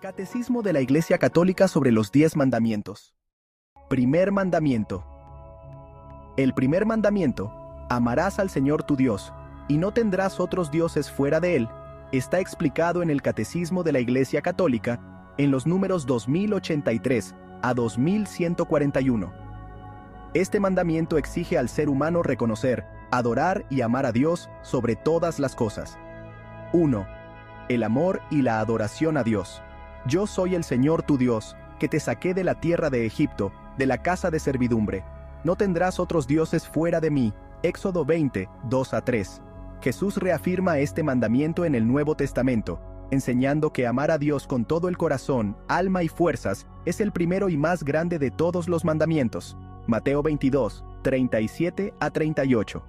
Catecismo de la Iglesia Católica sobre los 10 mandamientos. Primer mandamiento. El primer mandamiento, amarás al Señor tu Dios, y no tendrás otros dioses fuera de él, está explicado en el Catecismo de la Iglesia Católica, en los números 2083 a 2141. Este mandamiento exige al ser humano reconocer, adorar y amar a Dios sobre todas las cosas. 1. El amor y la adoración a Dios. Yo soy el Señor tu Dios, que te saqué de la tierra de Egipto, de la casa de servidumbre. No tendrás otros dioses fuera de mí. Éxodo 20, 2-3. Jesús reafirma este mandamiento en el Nuevo Testamento, enseñando que amar a Dios con todo el corazón, alma y fuerzas es el primero y más grande de todos los mandamientos. Mateo 22, 37-38.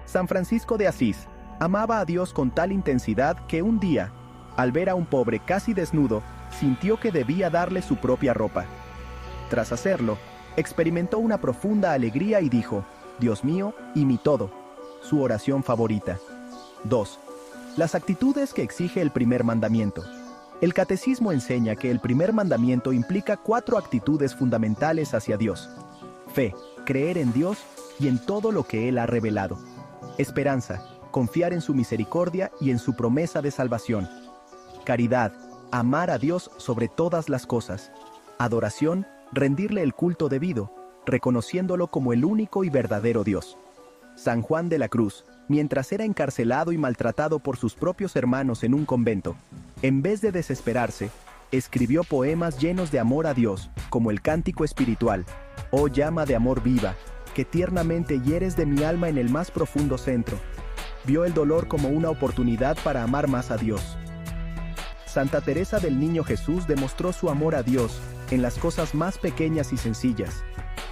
San Francisco de Asís amaba a Dios con tal intensidad que un día, al ver a un pobre casi desnudo, sintió que debía darle su propia ropa. Tras hacerlo, experimentó una profunda alegría y dijo: Dios mío y mi todo, su oración favorita. 2. Las actitudes que exige el primer mandamiento. El Catecismo enseña que el primer mandamiento implica 4 actitudes fundamentales hacia Dios: fe, creer en Dios y en todo lo que Él ha revelado; esperanza, confiar en su misericordia y en su promesa de salvación; caridad, amar a Dios sobre todas las cosas; adoración, rendirle el culto debido, reconociéndolo como el único y verdadero Dios. San Juan de la Cruz, mientras era encarcelado y maltratado por sus propios hermanos en un convento, en vez de desesperarse, escribió poemas llenos de amor a Dios, como el Cántico Espiritual: Oh llama de amor viva, que tiernamente hieres de mi alma en el más profundo centro. Vio el dolor como una oportunidad para amar más a Dios. Santa Teresa del Niño Jesús demostró su amor a Dios en las cosas más pequeñas y sencillas.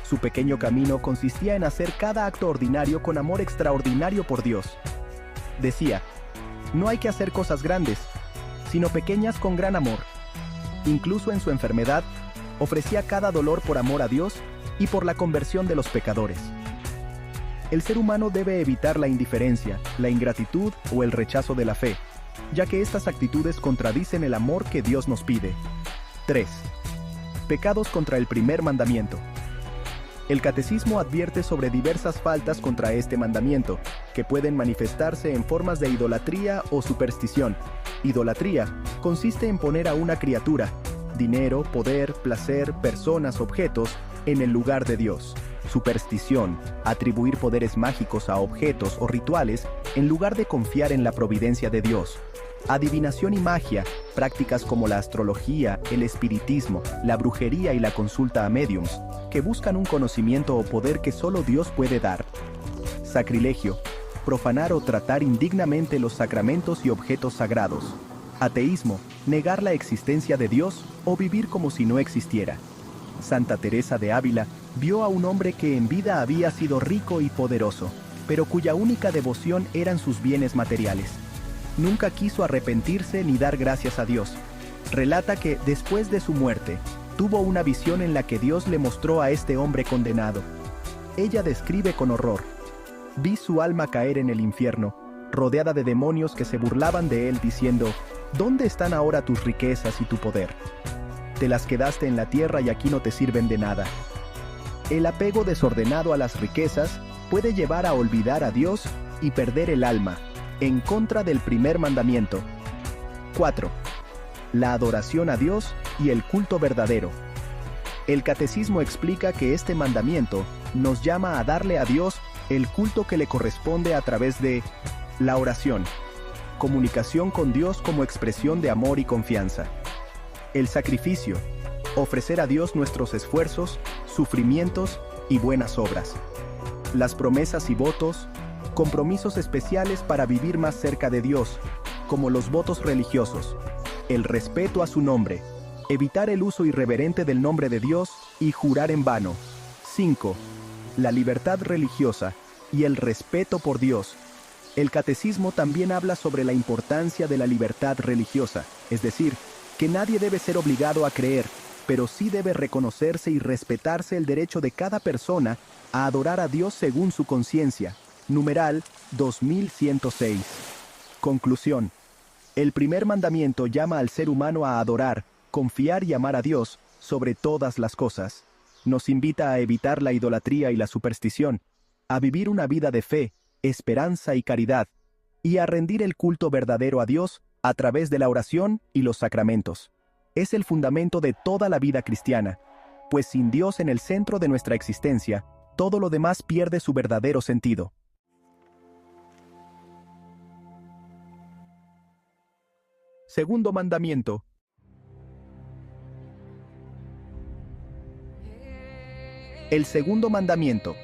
Su pequeño camino consistía en hacer cada acto ordinario con amor extraordinario por Dios. Decía: no hay que hacer cosas grandes, sino pequeñas con gran amor. Incluso en su enfermedad, ofrecía cada dolor por amor a Dios y por la conversión de los pecadores. El ser humano debe evitar la indiferencia, la ingratitud o el rechazo de la fe, ya que estas actitudes contradicen el amor que Dios nos pide. 3. Pecados contra el primer mandamiento. El Catecismo advierte sobre diversas faltas contra este mandamiento, que pueden manifestarse en formas de idolatría o superstición. Idolatría consiste en poner a una criatura, dinero, poder, placer, personas, objetos, en el lugar de Dios. Superstición, atribuir poderes mágicos a objetos o rituales en lugar de confiar en la providencia de Dios. Adivinación y magia, prácticas como la astrología, el espiritismo, la brujería y la consulta a médiums, que buscan un conocimiento o poder que solo Dios puede dar. Sacrilegio, profanar o tratar indignamente los sacramentos y objetos sagrados. Ateísmo, negar la existencia de Dios o vivir como si no existiera. Santa Teresa de Ávila vio a un hombre que en vida había sido rico y poderoso, pero cuya única devoción eran sus bienes materiales. Nunca quiso arrepentirse ni dar gracias a Dios. Relata que, después de su muerte, tuvo una visión en la que Dios le mostró a este hombre condenado. Ella describe con horror: vi su alma caer en el infierno, rodeada de demonios que se burlaban de él diciendo: ¿dónde están ahora tus riquezas y tu poder? Te las quedaste en la tierra y aquí no te sirven de nada. El apego desordenado a las riquezas puede llevar a olvidar a Dios y perder el alma, en contra del primer mandamiento. 4. La adoración a Dios y el culto verdadero. El Catecismo explica que este mandamiento nos llama a darle a Dios el culto que le corresponde a través de la oración, comunicación con Dios como expresión de amor y confianza; el sacrificio, ofrecer a Dios nuestros esfuerzos, sufrimientos y buenas obras; las promesas y votos, compromisos especiales para vivir más cerca de Dios, como los votos religiosos; el respeto a su nombre, evitar el uso irreverente del nombre de Dios y jurar en vano. 5. La libertad religiosa y el respeto por Dios. El Catecismo también habla sobre la importancia de la libertad religiosa, es decir, que nadie debe ser obligado a creer, pero sí debe reconocerse y respetarse el derecho de cada persona a adorar a Dios según su conciencia. Numeral 2106. Conclusión. El primer mandamiento llama al ser humano a adorar, confiar y amar a Dios sobre todas las cosas. Nos invita a evitar la idolatría y la superstición, a vivir una vida de fe, esperanza y caridad, y a rendir el culto verdadero a Dios a través de la oración y los sacramentos. Es el fundamento de toda la vida cristiana, pues sin Dios en el centro de nuestra existencia, todo lo demás pierde su verdadero sentido. Segundo mandamiento. El segundo mandamiento: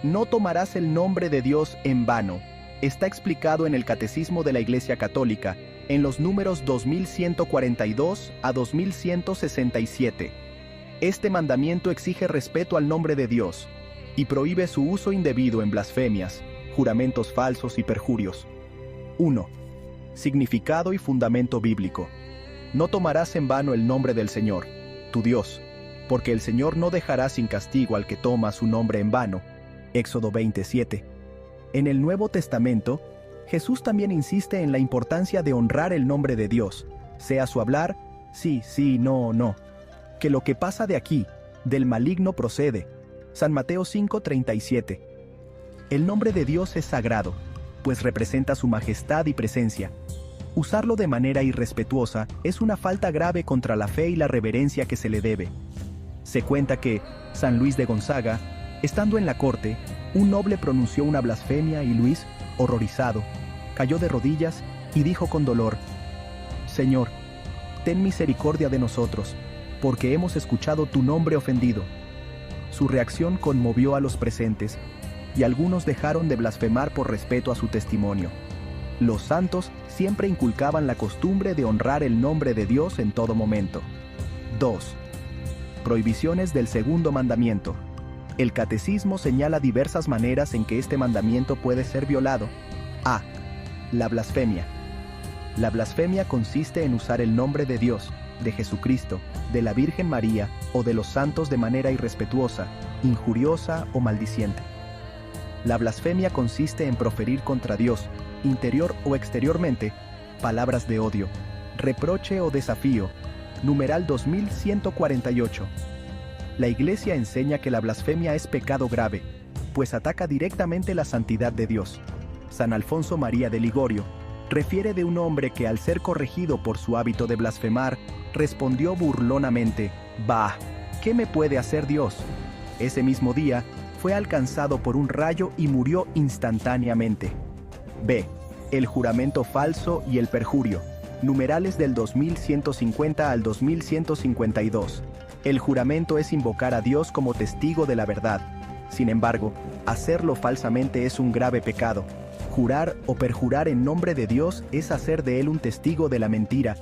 no tomarás el nombre de Dios en vano, está explicado en el Catecismo de la Iglesia Católica, en los números 2142 a 2167. Este mandamiento exige respeto al nombre de Dios y prohíbe su uso indebido en blasfemias, juramentos falsos y perjurios. 1. Significado y fundamento bíblico. No tomarás en vano el nombre del Señor, tu Dios, porque el Señor no dejará sin castigo al que toma su nombre en vano. Éxodo 27. En el Nuevo Testamento, Jesús también insiste en la importancia de honrar el nombre de Dios, sea su hablar, sí, sí, no, no. Que lo que pasa de aquí, del maligno procede. San Mateo 5:37. El nombre de Dios es sagrado, pues representa su majestad y presencia. Usarlo de manera irrespetuosa es una falta grave contra la fe y la reverencia que se le debe. Se cuenta que San Luis de Gonzaga, estando en la corte, un noble pronunció una blasfemia y Luis, horrorizado, cayó de rodillas y dijo con dolor: «Señor, ten misericordia de nosotros, porque hemos escuchado tu nombre ofendido». Su reacción conmovió a los presentes, y algunos dejaron de blasfemar por respeto a su testimonio. Los santos siempre inculcaban la costumbre de honrar el nombre de Dios en todo momento. 2. Prohibiciones del segundo mandamiento. El Catecismo señala diversas maneras en que este mandamiento puede ser violado. A. La blasfemia. La blasfemia consiste en usar el nombre de Dios, de Jesucristo, de la Virgen María o de los santos de manera irrespetuosa, injuriosa o maldiciente. La blasfemia consiste en proferir contra Dios, interior o exteriormente, palabras de odio, reproche o desafío. Numeral 2148. La Iglesia enseña que la blasfemia es pecado grave, pues ataca directamente la santidad de Dios. San Alfonso María de Ligorio refiere de un hombre que al ser corregido por su hábito de blasfemar, respondió burlonamente: «Bah, ¿qué me puede hacer Dios?». Ese mismo día, fue alcanzado por un rayo y murió instantáneamente. B. El juramento falso y el perjurio. Numerales del 2150 al 2152. El juramento es invocar a Dios como testigo de la verdad. Sin embargo, hacerlo falsamente es un grave pecado. Jurar o perjurar en nombre de Dios es hacer de él un testigo de la mentira.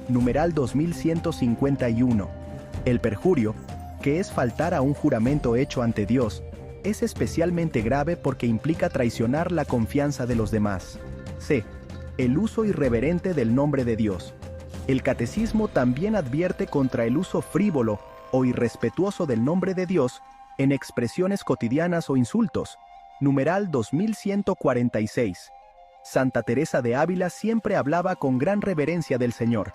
Numeral 2151. El perjurio, que es faltar a un juramento hecho ante Dios, es especialmente grave porque implica traicionar la confianza de los demás. C. El uso irreverente del nombre de Dios. El Catecismo también advierte contra el uso frívolo o irrespetuoso del nombre de Dios en expresiones cotidianas o insultos. Numeral 2146. Santa Teresa de Ávila siempre hablaba con gran reverencia del Señor.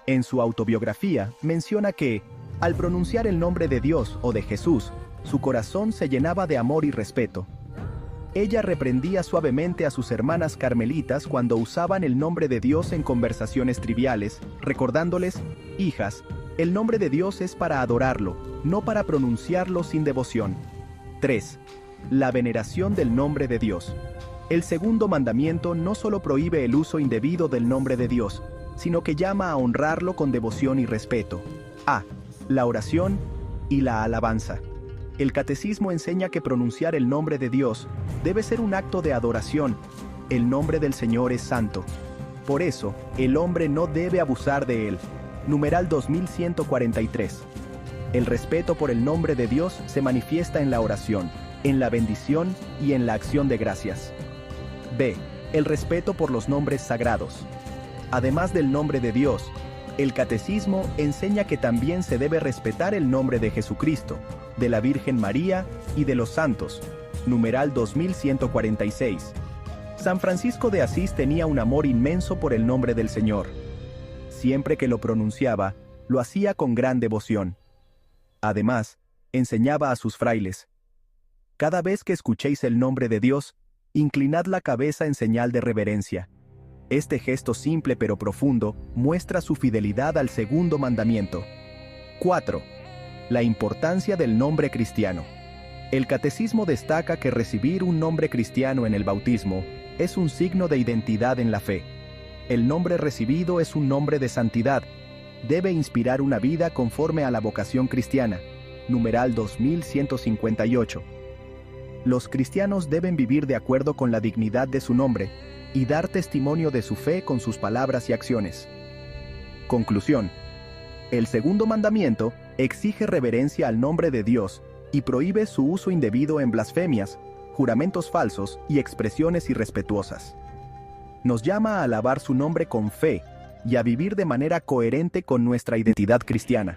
En su autobiografía menciona que, al pronunciar el nombre de Dios o de Jesús, su corazón se llenaba de amor y respeto. Ella reprendía suavemente a sus hermanas carmelitas cuando usaban el nombre de Dios en conversaciones triviales, recordándoles: «Hijas, el nombre de Dios es para adorarlo, no para pronunciarlo sin devoción». 3. La veneración del nombre de Dios. El segundo mandamiento no solo prohíbe el uso indebido del nombre de Dios, sino que llama a honrarlo con devoción y respeto. A. La oración y la alabanza. El Catecismo enseña que pronunciar el nombre de Dios debe ser un acto de adoración. El nombre del Señor es santo. Por eso, el hombre no debe abusar de él. Numeral 2143. El respeto por el nombre de Dios se manifiesta en la oración, en la bendición y en la acción de gracias. B. El respeto por los nombres sagrados. Además del nombre de Dios, el Catecismo enseña que también se debe respetar el nombre de Jesucristo, de la Virgen María y de los santos. Numeral 2146. San Francisco de Asís tenía un amor inmenso por el nombre del Señor. Siempre que lo pronunciaba, lo hacía con gran devoción. Además, enseñaba a sus frailes: cada vez que escuchéis el nombre de Dios, inclinad la cabeza en señal de reverencia. Este gesto simple pero profundo muestra su fidelidad al segundo mandamiento. 4. La importancia del nombre cristiano. El catecismo destaca que recibir un nombre cristiano en el bautismo es un signo de identidad en la fe. El nombre recibido es un nombre de santidad. Debe inspirar una vida conforme a la vocación cristiana. Numeral 2158. Los cristianos deben vivir de acuerdo con la dignidad de su nombre y dar testimonio de su fe con sus palabras y acciones. Conclusión. El segundo mandamiento exige reverencia al nombre de Dios y prohíbe su uso indebido en blasfemias, juramentos falsos y expresiones irrespetuosas. Nos llama a alabar su nombre con fe y a vivir de manera coherente con nuestra identidad cristiana.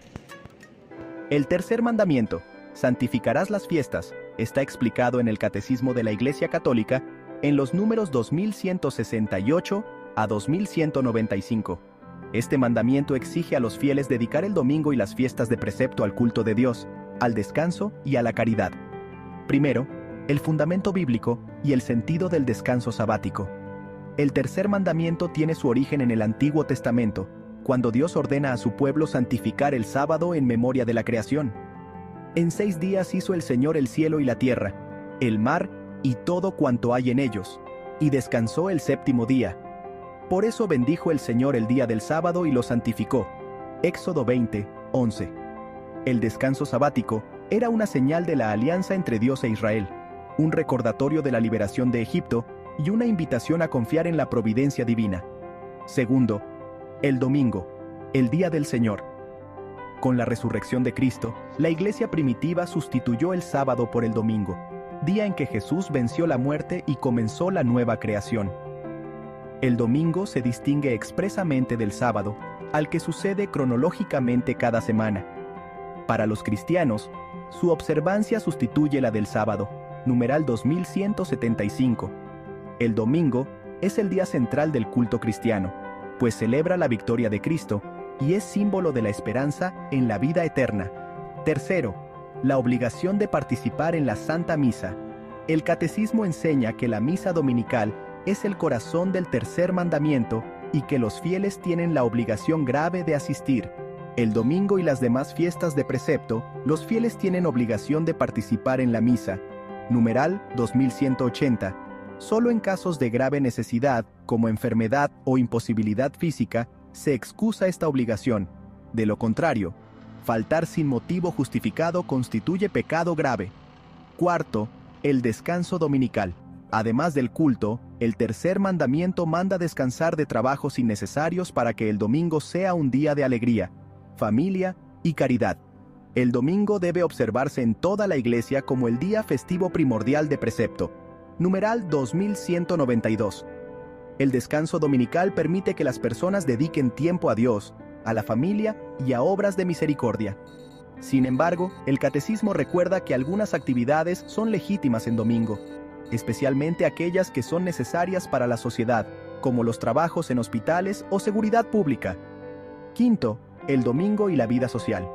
El tercer mandamiento, santificarás las fiestas, está explicado en el Catecismo de la Iglesia Católica en los números 2168 a 2195. Este mandamiento exige a los fieles dedicar el domingo y las fiestas de precepto al culto de Dios, al descanso y a la caridad. Primero, el fundamento bíblico y el sentido del descanso sabático. El tercer mandamiento tiene su origen en el Antiguo Testamento, cuando Dios ordena a su pueblo santificar el sábado en memoria de la creación. En 6 días hizo el Señor el cielo y la tierra, el mar y todo cuanto hay en ellos, y descansó el séptimo día. Por eso bendijo el Señor el día del sábado y lo santificó. Éxodo 20, 11. El descanso sabático era una señal de la alianza entre Dios e Israel, un recordatorio de la liberación de Egipto y una invitación a confiar en la providencia divina. Segundo, el domingo, el día del Señor. Con la resurrección de Cristo, la iglesia primitiva sustituyó el sábado por el domingo, día en que Jesús venció la muerte y comenzó la nueva creación. El domingo se distingue expresamente del sábado, al que sucede cronológicamente cada semana. Para los cristianos, su observancia sustituye la del sábado, numeral 2175. El domingo es el día central del culto cristiano, pues celebra la victoria de Cristo y es símbolo de la esperanza en la vida eterna. Tercero, la obligación de participar en la Santa Misa. El Catecismo enseña que la misa dominical es el corazón del tercer mandamiento y que los fieles tienen la obligación grave de asistir. El domingo y las demás fiestas de precepto, los fieles tienen obligación de participar en la misa. Numeral 2180. Solo en casos de grave necesidad, como enfermedad o imposibilidad física, se excusa esta obligación. De lo contrario, faltar sin motivo justificado constituye pecado grave. Cuarto, el descanso dominical. Además del culto, el tercer mandamiento manda descansar de trabajos innecesarios para que el domingo sea un día de alegría, familia y caridad. El domingo debe observarse en toda la iglesia como el día festivo primordial de precepto. Numeral 2192. El descanso dominical permite que las personas dediquen tiempo a Dios, a la familia y a obras de misericordia. Sin embargo, el Catecismo recuerda que algunas actividades son legítimas en domingo, especialmente aquellas que son necesarias para la sociedad, como los trabajos en hospitales o seguridad pública. Quinto, el domingo y la vida social.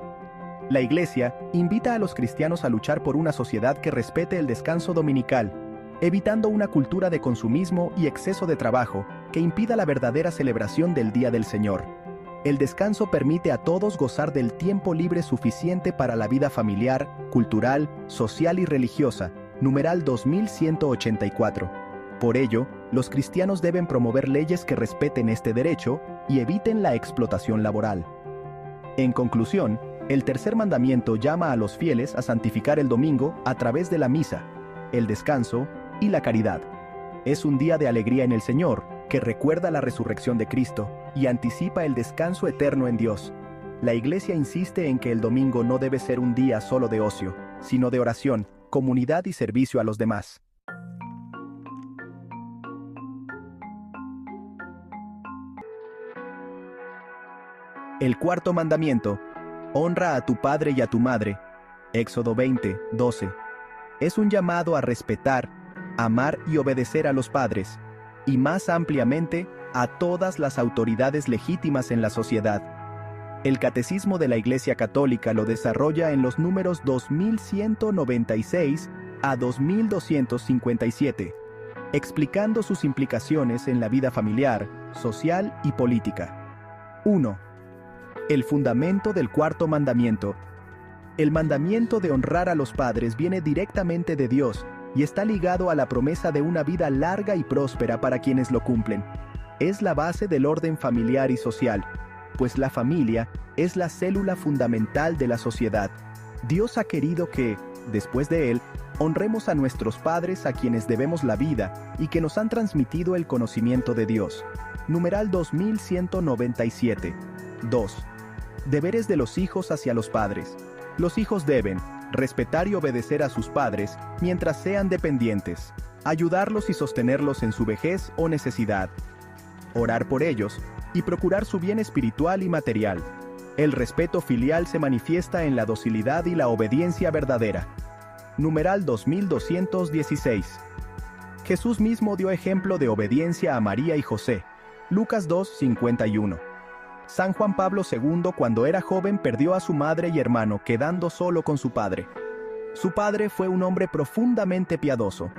La Iglesia invita a los cristianos a luchar por una sociedad que respete el descanso dominical, evitando una cultura de consumismo y exceso de trabajo que impida la verdadera celebración del Día del Señor. El descanso permite a todos gozar del tiempo libre suficiente para la vida familiar, cultural, social y religiosa. Numeral 2184. Por ello, los cristianos deben promover leyes que respeten este derecho y eviten la explotación laboral. En conclusión, el tercer mandamiento llama a los fieles a santificar el domingo a través de la misa, el descanso y la caridad. Es un día de alegría en el Señor, que recuerda la resurrección de Cristo y anticipa el descanso eterno en Dios. La Iglesia insiste en que el domingo no debe ser un día solo de ocio, sino de oración, comunidad y servicio a los demás. El cuarto mandamiento, honra a tu padre y a tu madre, Éxodo 20, 12, es un llamado a respetar, amar y obedecer a los padres, y más ampliamente, a todas las autoridades legítimas en la sociedad. El Catecismo de la Iglesia Católica lo desarrolla en los números 2196 a 2257, explicando sus implicaciones en la vida familiar, social y política. 1. El fundamento del cuarto mandamiento. El mandamiento de honrar a los padres viene directamente de Dios y está ligado a la promesa de una vida larga y próspera para quienes lo cumplen. Es la base del orden familiar y social, pues la familia es la célula fundamental de la sociedad. Dios ha querido que, después de Él, honremos a nuestros padres a quienes debemos la vida y que nos han transmitido el conocimiento de Dios. Numeral 2197. 2. Deberes de los hijos hacia los padres. Los hijos deben respetar y obedecer a sus padres mientras sean dependientes, ayudarlos y sostenerlos en su vejez o necesidad, orar por ellos y procurar su bien espiritual y material. El respeto filial se manifiesta en la docilidad y la obediencia verdadera. Numeral 2216. Jesús mismo dio ejemplo de obediencia a María y José. Lucas 2:51. San Juan Pablo II, cuando era joven, perdió a su madre y hermano, quedando solo con su padre. Su padre fue un hombre profundamente piadoso,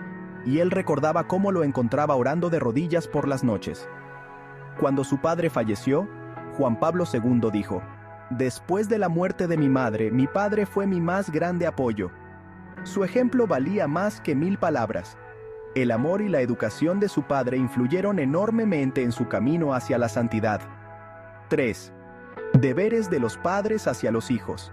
y él recordaba cómo lo encontraba orando de rodillas por las noches. Cuando su padre falleció, Juan Pablo II dijo: «Después de la muerte de mi madre, mi padre fue mi más grande apoyo. Su ejemplo valía más que 1000 palabras. El amor y la educación de su padre influyeron enormemente en su camino hacia la santidad». 3. Deberes de los padres hacia los hijos.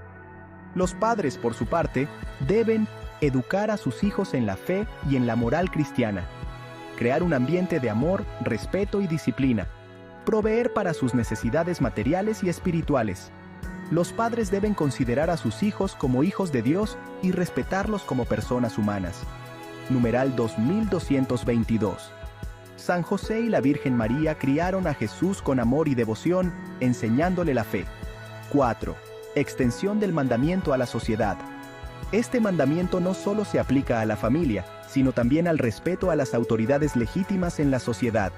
Los padres, por su parte, deben educar a sus hijos en la fe y en la moral cristiana, crear un ambiente de amor, respeto y disciplina, proveer para sus necesidades materiales y espirituales. Los padres deben considerar a sus hijos como hijos de Dios y respetarlos como personas humanas. Numeral 2222. San José y la Virgen María criaron a Jesús con amor y devoción, enseñándole la fe. 4. Extensión del mandamiento a la sociedad. Este mandamiento no solo se aplica a la familia, sino también al respeto a las autoridades legítimas en la sociedad.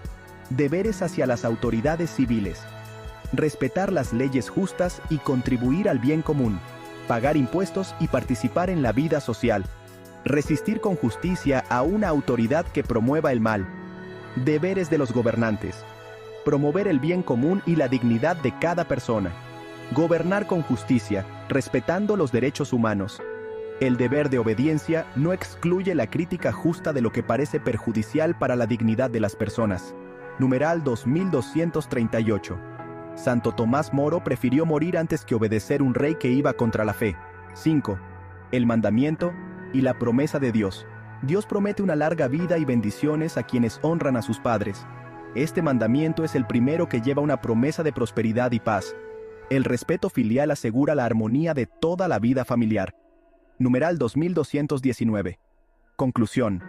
Deberes hacia las autoridades civiles. Respetar las leyes justas y contribuir al bien común. Pagar impuestos y participar en la vida social. Resistir con justicia a una autoridad que promueva el mal. Deberes de los gobernantes. Promover el bien común y la dignidad de cada persona. Gobernar con justicia, respetando los derechos humanos. El deber de obediencia no excluye la crítica justa de lo que parece perjudicial para la dignidad de las personas. Numeral 2238. Santo Tomás Moro prefirió morir antes que obedecer un rey que iba contra la fe. 5. El mandamiento y la promesa de Dios. Dios promete una larga vida y bendiciones a quienes honran a sus padres. Este mandamiento es el primero que lleva una promesa de prosperidad y paz. El respeto filial asegura la armonía de toda la vida familiar. Numeral 2219. Conclusión.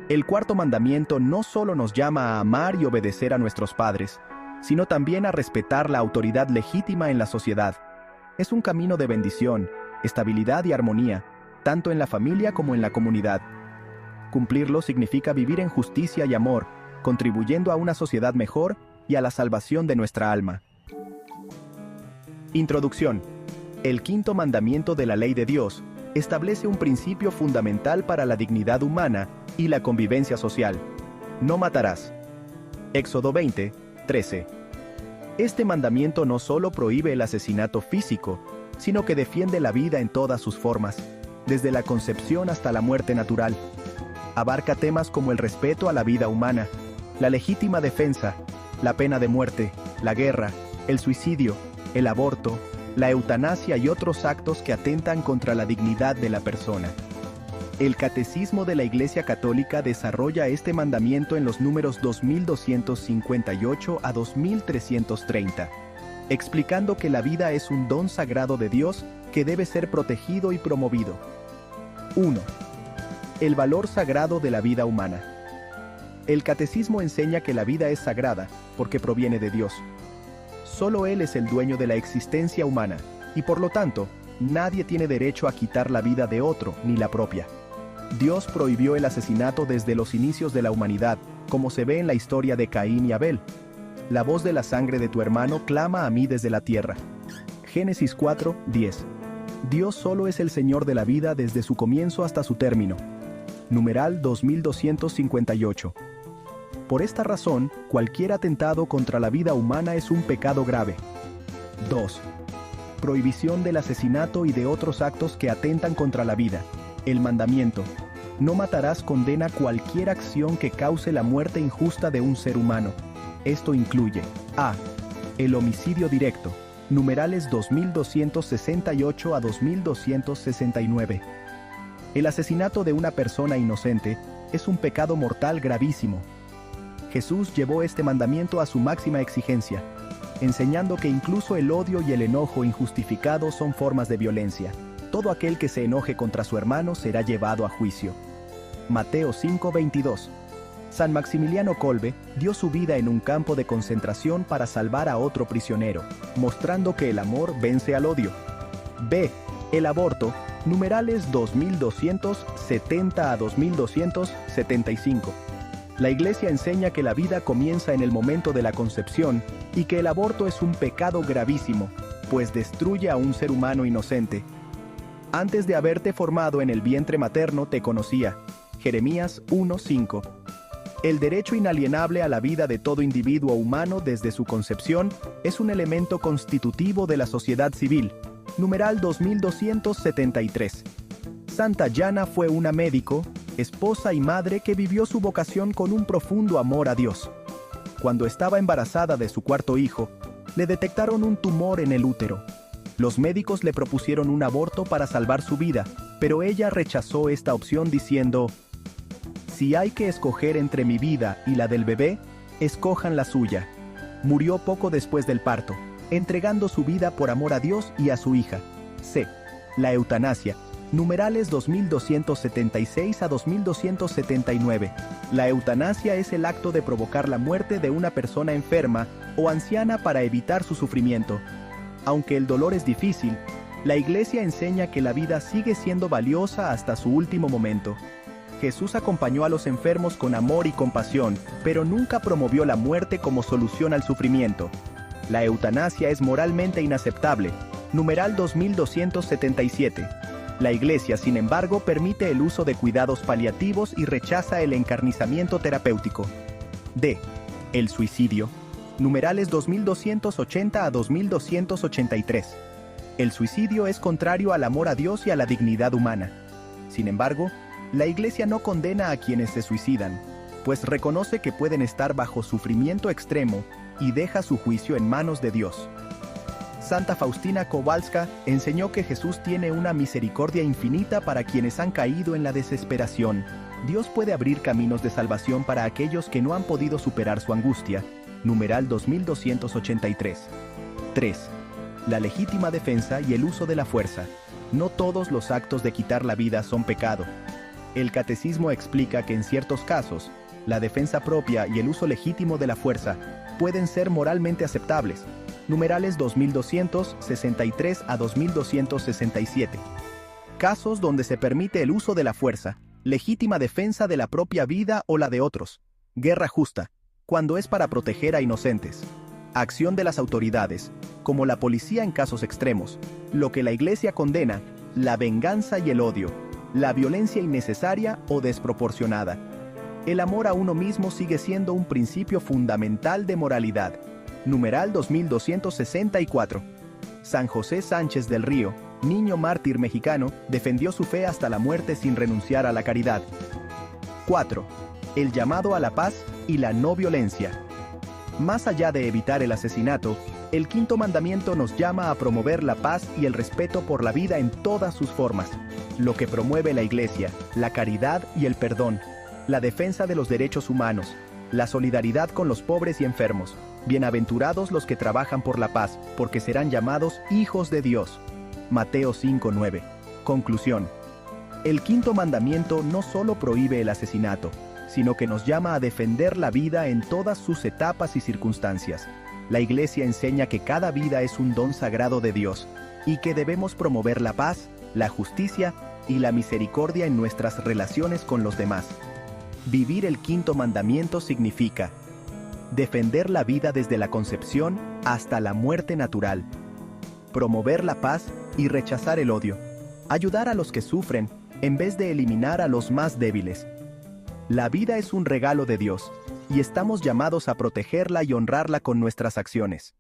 El cuarto mandamiento no solo nos llama a amar y obedecer a nuestros padres, sino también a respetar la autoridad legítima en la sociedad. Es un camino de bendición, estabilidad y armonía, tanto en la familia como en la comunidad. Cumplirlo significa vivir en justicia y amor, contribuyendo a una sociedad mejor y a la salvación de nuestra alma. Introducción. El quinto mandamiento de la ley de Dios establece un principio fundamental para la dignidad humana y la convivencia social. No matarás. Éxodo 20, 13. Este mandamiento no solo prohíbe el asesinato físico, sino que defiende la vida en todas sus formas, desde la concepción hasta la muerte natural. Abarca temas como el respeto a la vida humana, la legítima defensa, la pena de muerte, la guerra, el suicidio, el aborto, la eutanasia y otros actos que atentan contra la dignidad de la persona. El Catecismo de la Iglesia Católica desarrolla este mandamiento en los números 2258 a 2330, explicando que la vida es un don sagrado de Dios que debe ser protegido y promovido. 1. El valor sagrado de la vida humana. El Catecismo enseña que la vida es sagrada porque proviene de Dios. Solo Él es el dueño de la existencia humana, y por lo tanto, nadie tiene derecho a quitar la vida de otro, ni la propia. Dios prohibió el asesinato desde los inicios de la humanidad, como se ve en la historia de Caín y Abel. La voz de la sangre de tu hermano clama a mí desde la tierra. Génesis 4:10. Dios solo es el Señor de la vida desde su comienzo hasta su término. Numeral 2258. Por esta razón, cualquier atentado contra la vida humana es un pecado grave. 2. Prohibición del asesinato y de otros actos que atentan contra la vida. El mandamiento: no matarás condena cualquier acción que cause la muerte injusta de un ser humano. Esto incluye: a. el homicidio directo. Numerales 2268 a 2269. El asesinato de una persona inocente es un pecado mortal gravísimo. Jesús llevó este mandamiento a su máxima exigencia, enseñando que incluso el odio y el enojo injustificado son formas de violencia. Todo aquel que se enoje contra su hermano será llevado a juicio. Mateo 5:22. San Maximiliano Kolbe dio su vida en un campo de concentración para salvar a otro prisionero, mostrando que el amor vence al odio. B. El aborto. Numerales 2270 a 2275. La Iglesia enseña que la vida comienza en el momento de la concepción y que el aborto es un pecado gravísimo, pues destruye a un ser humano inocente. Antes de haberte formado en el vientre materno te conocía. Jeremías 1:5. El derecho inalienable a la vida de todo individuo humano desde su concepción es un elemento constitutivo de la sociedad civil. Numeral 2273. Santa Yana fue una médico, esposa y madre que vivió su vocación con un profundo amor a Dios. Cuando estaba embarazada de su cuarto hijo, le detectaron un tumor en el útero. Los médicos le propusieron un aborto para salvar su vida, pero ella rechazó esta opción diciendo: si hay que escoger entre mi vida y la del bebé, escojan la suya. Murió poco después del parto, entregando su vida por amor a Dios y a su hija. C. La eutanasia. Numerales 2276 a 2279. La eutanasia es el acto de provocar la muerte de una persona enferma o anciana para evitar su sufrimiento. Aunque el dolor es difícil, la Iglesia enseña que la vida sigue siendo valiosa hasta su último momento. Jesús acompañó a los enfermos con amor y compasión, pero nunca promovió la muerte como solución al sufrimiento. La eutanasia es moralmente inaceptable. Numeral 2277. La Iglesia, sin embargo, permite el uso de cuidados paliativos y rechaza el encarnizamiento terapéutico. D. El suicidio. Numerales 2280 a 2283. El suicidio es contrario al amor a Dios y a la dignidad humana. Sin embargo, la Iglesia no condena a quienes se suicidan, pues reconoce que pueden estar bajo sufrimiento extremo y deja su juicio en manos de Dios. Santa Faustina Kowalska enseñó que Jesús tiene una misericordia infinita para quienes han caído en la desesperación. Dios puede abrir caminos de salvación para aquellos que no han podido superar su angustia. Numeral 2283. 3. La legítima defensa y el uso de la fuerza. No todos los actos de quitar la vida son pecado. El catecismo explica que en ciertos casos, la defensa propia y el uso legítimo de la fuerza pueden ser moralmente aceptables. Numerales 2263 a 2267. Casos donde se permite el uso de la fuerza, legítima defensa de la propia vida o la de otros. Guerra justa, cuando es para proteger a inocentes. Acción de las autoridades, como la policía en casos extremos. Lo que la Iglesia condena: la venganza y el odio, la violencia innecesaria o desproporcionada. El amor a uno mismo sigue siendo un principio fundamental de moralidad. Numeral 2264. San José Sánchez del Río, niño mártir mexicano, defendió su fe hasta la muerte sin renunciar a la caridad. 4. El llamado a la paz y la no violencia. Más allá de evitar el asesinato, el quinto mandamiento nos llama a promover la paz y el respeto por la vida en todas sus formas, lo que promueve la Iglesia, la caridad y el perdón, la defensa de los derechos humanos, la solidaridad con los pobres y enfermos. Bienaventurados los que trabajan por la paz, porque serán llamados hijos de Dios. Mateo 5:9. Conclusión. El quinto mandamiento no solo prohíbe el asesinato, sino que nos llama a defender la vida en todas sus etapas y circunstancias. La Iglesia enseña que cada vida es un don sagrado de Dios, y que debemos promover la paz, la justicia y la misericordia en nuestras relaciones con los demás. Vivir el quinto mandamiento significa defender la vida desde la concepción hasta la muerte natural, promover la paz y rechazar el odio, ayudar a los que sufren en vez de eliminar a los más débiles. La vida es un regalo de Dios, y estamos llamados a protegerla y honrarla con nuestras acciones.